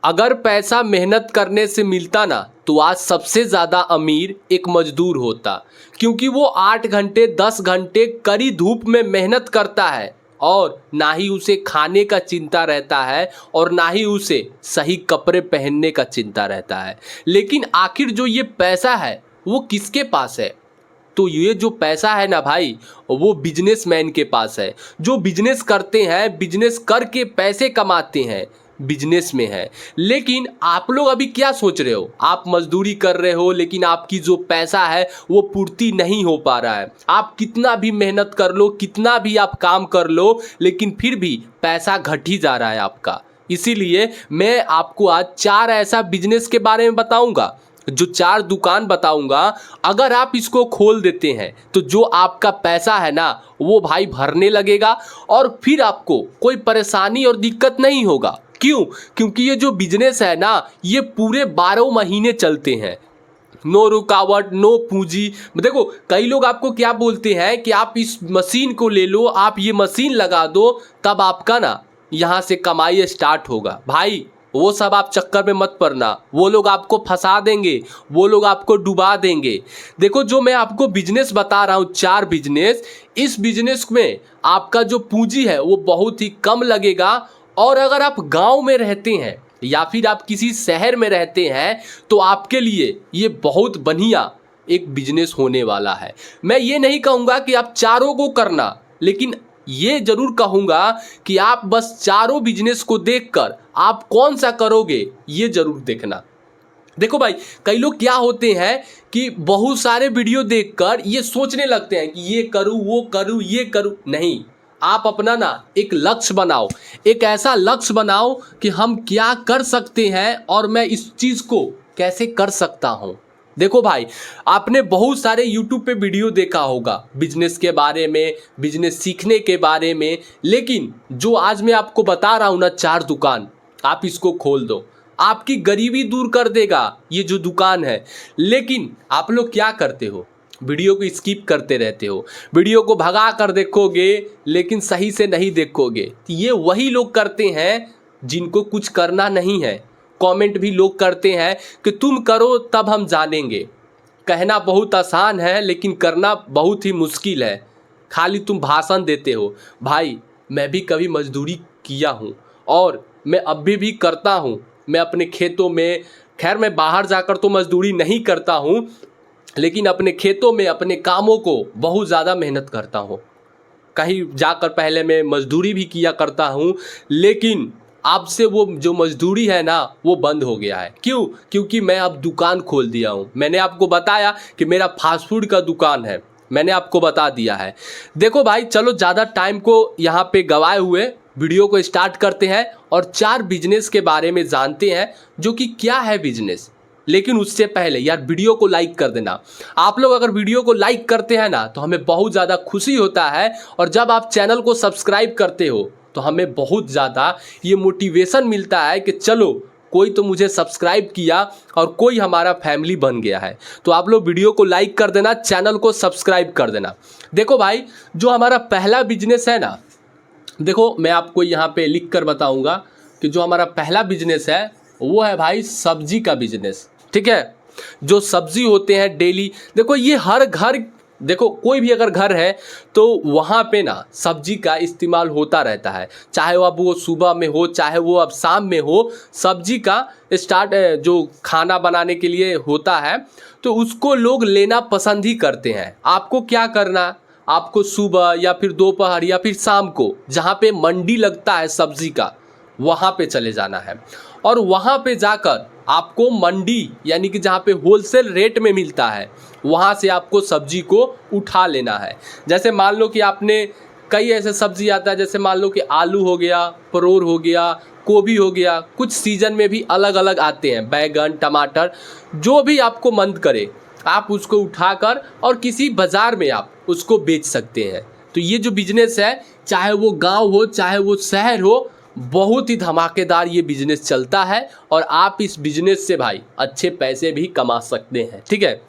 अगर पैसा मेहनत करने से मिलता ना तो आज सबसे ज़्यादा अमीर एक मजदूर होता, क्योंकि वो 8 घंटे 10 घंटे कड़ी धूप में मेहनत करता है और ना ही उसे खाने का चिंता रहता है और ना ही उसे सही कपड़े पहनने का चिंता रहता है। लेकिन आखिर जो ये पैसा है वो किसके पास है? तो ये जो पैसा है ना भाई, वो बिजनेसमैन के पास है। जो बिजनेस करते हैं, बिजनेस करके पैसे कमाते हैं, बिजनेस में है। लेकिन आप लोग अभी क्या सोच रहे हो? आप मजदूरी कर रहे हो लेकिन आपकी जो पैसा है वो पूर्ति नहीं हो पा रहा है। आप कितना भी मेहनत कर लो, कितना भी आप काम कर लो, लेकिन फिर भी पैसा घट ही जा रहा है आपका। इसीलिए मैं आपको आज 4 ऐसा बिजनेस के बारे में बताऊंगा, जो 4 दुकान बताऊंगा। अगर आप इसको खोल देते हैं तो जो आपका पैसा है ना वो भाई भरने लगेगा और फिर आपको कोई परेशानी और दिक्कत नहीं होगा। क्यों? क्योंकि ये जो बिजनेस है ना ये पूरे 12 महीने चलते हैं। नो रुकावट, नो पूंजी। देखो कई लोग आपको क्या बोलते हैं कि आप इस मशीन को ले लो, आप ये मशीन लगा दो, तब आपका ना यहाँ से कमाई स्टार्ट होगा। भाई वो सब आप चक्कर में मत पड़ना, वो लोग आपको फंसा देंगे, वो लोग आपको डुबा देंगे। देखो जो मैं आपको बिजनेस बता रहा हूँ 4 बिजनेस, इस बिजनेस में आपका जो पूंजी है वो बहुत ही कम लगेगा। और अगर आप गांव में रहते हैं या फिर आप किसी शहर में रहते हैं तो आपके लिए ये बहुत बढ़िया एक बिजनेस होने वाला है। मैं ये नहीं कहूँगा कि आप चारों को करना, लेकिन ये जरूर कहूँगा कि आप बस चारों बिजनेस को देखकर आप कौन सा करोगे ये जरूर देखना। देखो भाई कई लोग क्या होते हैं कि बहुत सारे वीडियो देखकर ये सोचने लगते हैं कि ये करूँ, वो करूँ, ये करूँ। नहीं, आप अपना ना एक लक्ष्य बनाओ, एक ऐसा लक्ष्य बनाओ कि हम क्या कर सकते हैं और मैं इस चीज़ को कैसे कर सकता हूँ। देखो भाई आपने बहुत सारे YouTube पे वीडियो देखा होगा बिजनेस के बारे में, बिजनेस सीखने के बारे में, लेकिन जो आज मैं आपको बता रहा हूँ ना 4 दुकान, आप इसको खोल दो, आपकी गरीबी दूर कर देगा ये जो दुकान है। लेकिन आप लोग क्या करते हो? वीडियो को स्किप करते रहते हो, वीडियो को भगा कर देखोगे लेकिन सही से नहीं देखोगे। ये वही लोग करते हैं जिनको कुछ करना नहीं है। कमेंट भी लोग करते हैं कि तुम करो तब हम जानेंगे। कहना बहुत आसान है लेकिन करना बहुत ही मुश्किल है। खाली तुम भाषण देते हो। भाई मैं भी कभी मजदूरी किया हूँ और मैं अभी भी करता हूँ। मैं अपने खेतों में, खैर मैं बाहर जाकर तो मजदूरी नहीं करता हूँ, लेकिन अपने खेतों में अपने कामों को बहुत ज़्यादा मेहनत करता हूँ। कहीं जाकर पहले मैं मजदूरी भी किया करता हूँ, लेकिन अब से वो जो मजदूरी है ना वो बंद हो गया है। क्यों? क्योंकि मैं अब दुकान खोल दिया हूँ। मैंने आपको बताया कि मेरा फास्ट फूड का दुकान है, मैंने आपको बता दिया है। देखो भाई चलो ज़्यादा टाइम को यहाँ पे गवाए हुए वीडियो को स्टार्ट करते हैं और 4 बिजनेस के बारे में जानते हैं जो कि क्या है बिजनेस। लेकिन उससे पहले यार वीडियो को लाइक कर देना। आप लोग अगर वीडियो को लाइक करते हैं ना तो हमें बहुत ज़्यादा खुशी होता है, और जब आप चैनल को सब्सक्राइब करते हो तो हमें बहुत ज़्यादा ये मोटिवेशन मिलता है कि चलो कोई तो मुझे सब्सक्राइब किया और कोई हमारा फैमिली बन गया है। तो आप लोग वीडियो को लाइक कर देना, चैनल को सब्सक्राइब कर देना। देखो भाई जो हमारा पहला बिजनेस है ना, देखो मैं आपको यहाँ पे लिख कर बताऊँगा कि जो हमारा पहला बिजनेस है वो है भाई सब्जी का बिजनेस। ठीक है, जो सब्जी होते हैं डेली, देखो ये हर घर, देखो कोई भी अगर घर है तो वहाँ पे ना सब्जी का इस्तेमाल होता रहता है। चाहे वो अब वो सुबह में हो, चाहे वो अब शाम में हो, सब्जी का स्टार्ट जो खाना बनाने के लिए होता है तो उसको लोग लेना पसंद ही करते हैं। आपको क्या करना, आपको सुबह या फिर दोपहर या फिर शाम को जहाँ पे मंडी लगता है सब्जी का, वहाँ पे चले जाना है और वहाँ पे जाकर आपको मंडी यानी कि जहाँ पे होलसेल रेट में मिलता है वहाँ से आपको सब्जी को उठा लेना है। जैसे मान लो कि आपने कई ऐसे सब्जी आता है, जैसे मान लो कि आलू हो गया, परोर हो गया, गोभी हो गया, कुछ सीजन में भी अलग अलग आते हैं, बैगन, टमाटर, जो भी आपको मन करे आप उसको उठाकर और किसी बाज़ार में आप उसको बेच सकते हैं। तो ये जो बिजनेस है, चाहे वो गांव हो चाहे वो शहर हो, बहुत ही धमाकेदार ये बिजनेस चलता है और आप इस बिजनेस से भाई अच्छे पैसे भी कमा सकते हैं। ठीक है,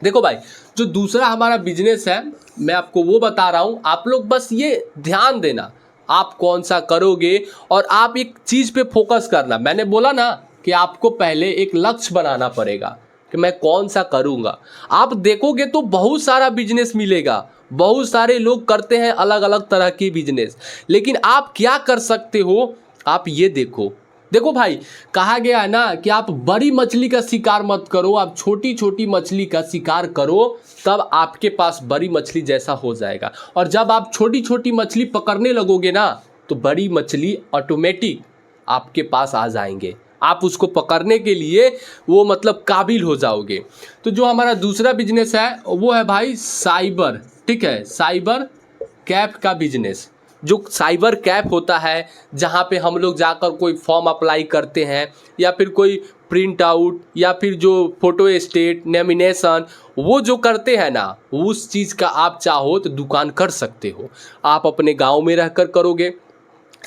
देखो भाई जो दूसरा हमारा बिजनेस है मैं आपको वो बता रहा हूँ। आप लोग बस ये ध्यान देना आप कौन सा करोगे और आप एक चीज़ पे फोकस करना। मैंने बोला ना कि आपको पहले एक लक्ष्य बनाना पड़ेगा कि मैं कौन सा करूँगा। आप देखोगे तो बहुत सारा बिजनेस मिलेगा, बहुत सारे लोग करते हैं अलग अलग तरह की बिजनेस, लेकिन आप क्या कर सकते हो आप ये देखो। देखो भाई, कहा गया है ना कि आप बड़ी मछली का शिकार मत करो, आप छोटी छोटी मछली का शिकार करो, तब आपके पास बड़ी मछली जैसा हो जाएगा। और जब आप छोटी छोटी मछली पकड़ने लगोगे ना तो बड़ी मछली ऑटोमेटिक आपके पास आ जाएंगे, आप उसको पकड़ने के लिए वो मतलब काबिल हो जाओगे। तो जो हमारा दूसरा बिजनेस है वो है भाई साइबर, ठीक है, साइबर कैफ का बिजनेस। जो साइबर कैफ होता है जहाँ पे हम लोग जाकर कोई फॉर्म अप्लाई करते हैं या फिर कोई प्रिंट आउट या फिर जो फोटो स्टेट नॉमिनेशन वो जो करते हैं ना, उस चीज़ का आप चाहो तो दुकान कर सकते हो। आप अपने गांव में रहकर करोगे,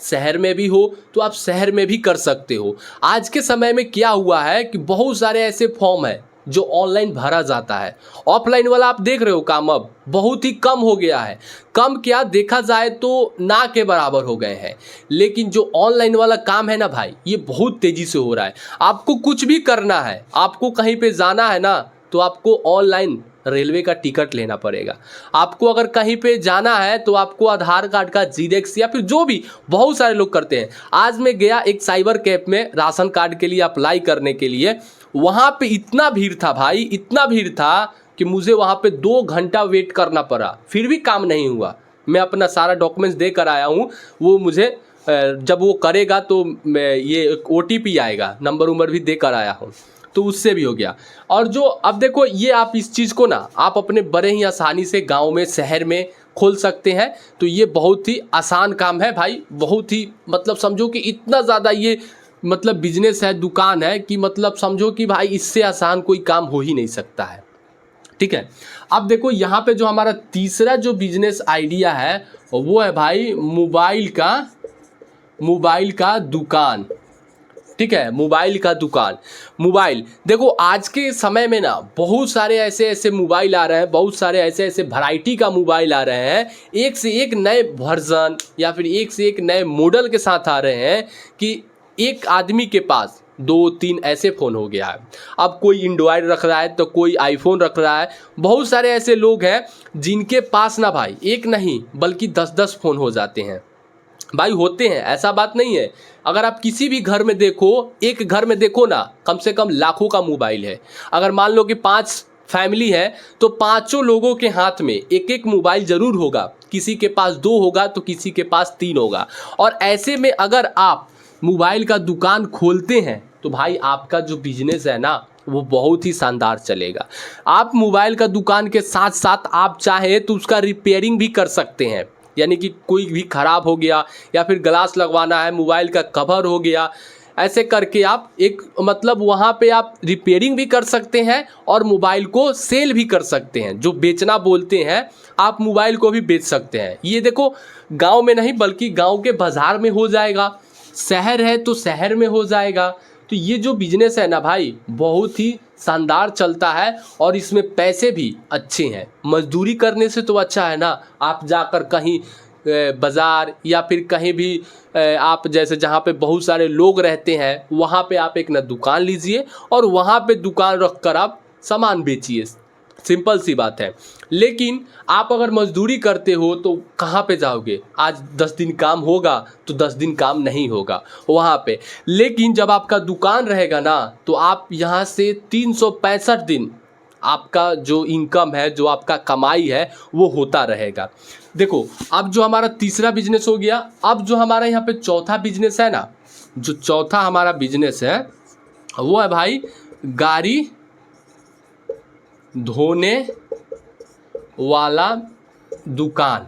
शहर में भी हो तो आप शहर में भी कर सकते हो। आज के समय में क्या हुआ है कि बहुत सारे ऐसे फॉर्म है जो ऑनलाइन भरा जाता है, ऑफलाइन वाला आप देख रहे हो काम अब बहुत ही कम हो गया है। कम क्या देखा जाए तो ना के बराबर हो गए हैं, लेकिन जो ऑनलाइन वाला काम है ना भाई, ये बहुत तेज़ी से हो रहा है। आपको कुछ भी करना है, आपको कहीं पे जाना है ना तो आपको ऑनलाइन रेलवे का टिकट लेना पड़ेगा। आपको अगर कहीं पे जाना है तो आपको आधार कार्ड का जीरेक्स या फिर जो भी बहुत सारे लोग करते हैं। आज मैं गया एक साइबर कैफ में राशन कार्ड के लिए अप्लाई करने के लिए, वहाँ पे इतना भीड़ था भाई, इतना भीड़ था कि मुझे वहाँ पे 2 घंटा वेट करना पड़ा, फिर भी काम नहीं हुआ। मैं अपना सारा डॉक्यूमेंट्स दे कर आया हूँ, वो मुझे जब वो करेगा तो मैं ये OTP आएगा, नंबर उम्र भी दे कर आया हूँ, तो उससे भी हो गया। और जो अब देखो ये आप इस चीज़ को ना आप अपने बड़े ही आसानी से गांव में शहर में खोल सकते हैं। तो ये बहुत ही आसान काम है भाई, बहुत ही मतलब समझो कि इतना ज़्यादा ये मतलब बिजनेस है, दुकान है कि मतलब समझो कि भाई इससे आसान कोई काम हो ही नहीं सकता है, ठीक है। अब देखो यहाँ पे जो हमारा तीसरा जो बिजनेस आइडिया है वो है भाई मोबाइल का दुकान, ठीक है, मोबाइल का दुकान। मोबाइल देखो आज के समय में ना बहुत सारे ऐसे ऐसे मोबाइल आ रहे हैं, बहुत सारे ऐसे ऐसे वैरायटी का मोबाइल आ रहे हैं, एक से एक नए वर्जन या फिर एक से एक नए मॉडल के साथ आ रहे हैं कि एक आदमी के पास 2-3 ऐसे फ़ोन हो गया है। अब कोई एंड्रॉयड रख रहा है तो कोई आईफोन रख रहा है। बहुत सारे ऐसे लोग हैं जिनके पास ना भाई एक नहीं बल्कि 10-10 फ़ोन हो जाते हैं भाई, होते हैं, ऐसा बात नहीं है। अगर आप किसी भी घर में देखो, एक घर में देखो ना कम से कम लाखों का मोबाइल है। अगर मान लो कि 5 फैमिली है तो पाँचों लोगों के हाथ में एक एक मोबाइल ज़रूर होगा, किसी के पास 2 होगा तो किसी के पास 3 होगा। और ऐसे में अगर आप मोबाइल का दुकान खोलते हैं तो भाई आपका जो बिजनेस है ना वो बहुत ही शानदार चलेगा। आप मोबाइल का दुकान के साथ साथ आप चाहे तो उसका रिपेयरिंग भी कर सकते हैं, यानी कि कोई भी ख़राब हो गया या फिर ग्लास लगवाना है, मोबाइल का कवर हो गया, ऐसे करके आप एक मतलब वहाँ पे आप रिपेयरिंग भी कर सकते हैं और मोबाइल को सेल भी कर सकते हैं। जो बेचना बोलते हैं, आप मोबाइल को भी बेच सकते हैं। ये देखो गांव में नहीं बल्कि गांव के बाज़ार में हो जाएगा, शहर है तो शहर में हो जाएगा। तो ये जो बिजनेस है ना भाई बहुत ही शानदार चलता है और इसमें पैसे भी अच्छे हैं। मजदूरी करने से तो अच्छा है ना आप जाकर कहीं बाज़ार या फिर कहीं भी आप जैसे जहाँ पे बहुत सारे लोग रहते हैं वहाँ पे आप एक ना दुकान लीजिए और वहाँ पे दुकान रख कर आप सामान बेचिए, सिंपल सी बात है। लेकिन आप अगर मजदूरी करते हो तो कहाँ पे जाओगे? आज 10 दिन काम होगा तो 10 दिन काम नहीं होगा वहाँ पे। लेकिन जब आपका दुकान रहेगा ना तो आप यहाँ से 365 दिन आपका जो इनकम है, जो आपका कमाई है वो होता रहेगा। देखो अब जो हमारा तीसरा बिजनेस हो गया, अब जो हमारा यहाँ पे चौथा बिजनेस है ना, जो चौथा हमारा बिजनेस है वो है भाई गाड़ी धोने वाला दुकान,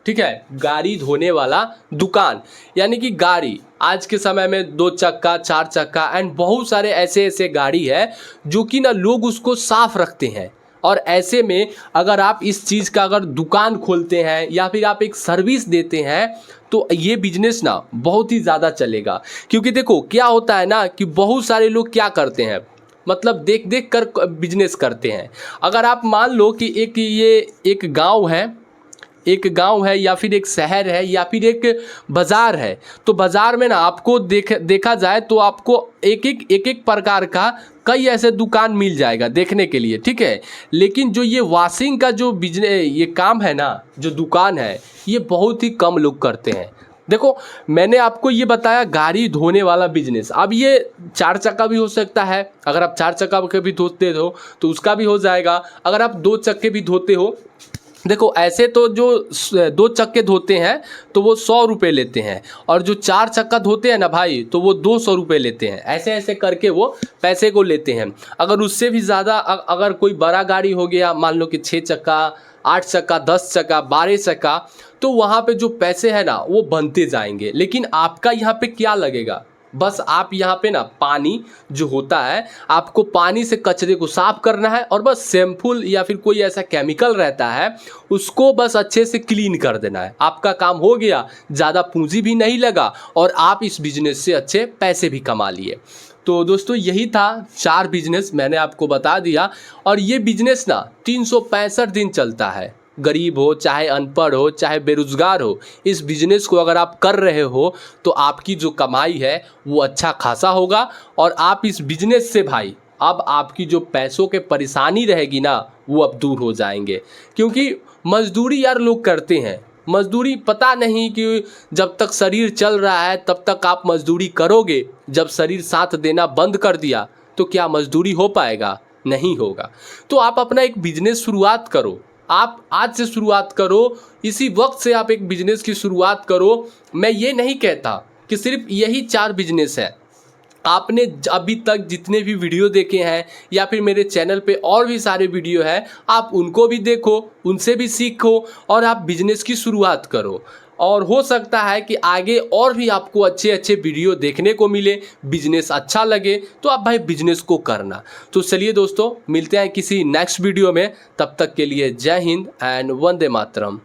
ठीक है, गाड़ी धोने वाला दुकान। यानी कि गाड़ी आज के समय में 2 चक्का 4 चक्का एंड बहुत सारे ऐसे ऐसे गाड़ी है जो कि ना लोग उसको साफ रखते हैं। और ऐसे में अगर आप इस चीज़ का अगर दुकान खोलते हैं या फिर आप एक सर्विस देते हैं तो ये बिजनेस ना बहुत ही ज़्यादा चलेगा। क्योंकि देखो क्या होता है ना कि बहुत सारे लोग क्या करते हैं मतलब देख देख कर बिजनेस करते हैं। अगर आप मान लो कि एक गांव है, एक गांव है या फिर एक शहर है या फिर एक बाज़ार है, तो बाज़ार में ना आपको देखा जाए तो आपको एक एक प्रकार का कई ऐसे दुकान मिल जाएगा देखने के लिए, ठीक है। लेकिन जो ये वॉशिंग का जो बिजनेस ये काम है ना, जो दुकान है, ये बहुत ही कम लोग करते हैं। देखो मैंने आपको ये बताया गाड़ी धोने वाला बिजनेस, अब ये 4 चक्का भी हो सकता है। अगर आप 4 चक्का के भी धोते हो तो उसका भी हो जाएगा। अगर आप 2 चक्के भी धोते हो, देखो ऐसे तो जो 2 चक्के धोते हैं तो वो 100 रुपये लेते हैं, और जो 4 चक्का धोते हैं ना भाई तो वो 200 रुपये लेते हैं। ऐसे ऐसे करके वो पैसे को लेते हैं। अगर उससे भी ज़्यादा अगर कोई बड़ा गाड़ी हो गया, मान लो कि 6 चक्का, 8 चक्का, 10 चक्का, 12 चक्का, तो वहाँ पे जो पैसे हैं ना वो बनते जाएंगे। लेकिन आपका यहाँ पे क्या लगेगा, बस आप यहाँ पे ना पानी जो होता है, आपको पानी से कचरे को साफ करना है, और बस शैम्पूल या फिर कोई ऐसा केमिकल रहता है उसको बस अच्छे से क्लीन कर देना है। आपका काम हो गया, ज़्यादा पूंजी भी नहीं लगा और आप इस बिजनेस से अच्छे पैसे भी कमा लिए। तो दोस्तों यही था 4 बिजनेस मैंने आपको बता दिया, और ये बिजनेस ना 365 दिन चलता है। गरीब हो चाहे अनपढ़ हो चाहे बेरोजगार हो, इस बिजनेस को अगर आप कर रहे हो तो आपकी जो कमाई है वो अच्छा खासा होगा। और आप इस बिजनेस से भाई अब आपकी जो पैसों के परेशानी रहेगी ना वो अब दूर हो जाएंगे। क्योंकि मजदूरी यार लोग करते हैं, मजदूरी पता नहीं कि जब तक शरीर चल रहा है तब तक आप मजदूरी करोगे, जब शरीर साथ देना बंद कर दिया तो क्या मजदूरी हो पाएगा? नहीं होगा। तो आप अपना एक बिजनेस शुरुआत करो, आप आज से शुरुआत करो, इसी वक्त से आप एक बिजनेस की शुरुआत करो। मैं ये नहीं कहता कि सिर्फ यही 4 बिजनेस है। आपने अभी तक जितने भी वीडियो देखे हैं या फिर मेरे चैनल पे और भी सारे वीडियो हैं, आप उनको भी देखो, उनसे भी सीखो और आप बिजनेस की शुरुआत करो। और हो सकता है कि आगे और भी आपको अच्छे अच्छे वीडियो देखने को मिले, बिजनेस अच्छा लगे तो आप भाई बिजनेस को करना। तो चलिए दोस्तों, मिलते हैं किसी नेक्स्ट वीडियो में, तब तक के लिए जय हिंद एंड वंदे मातरम।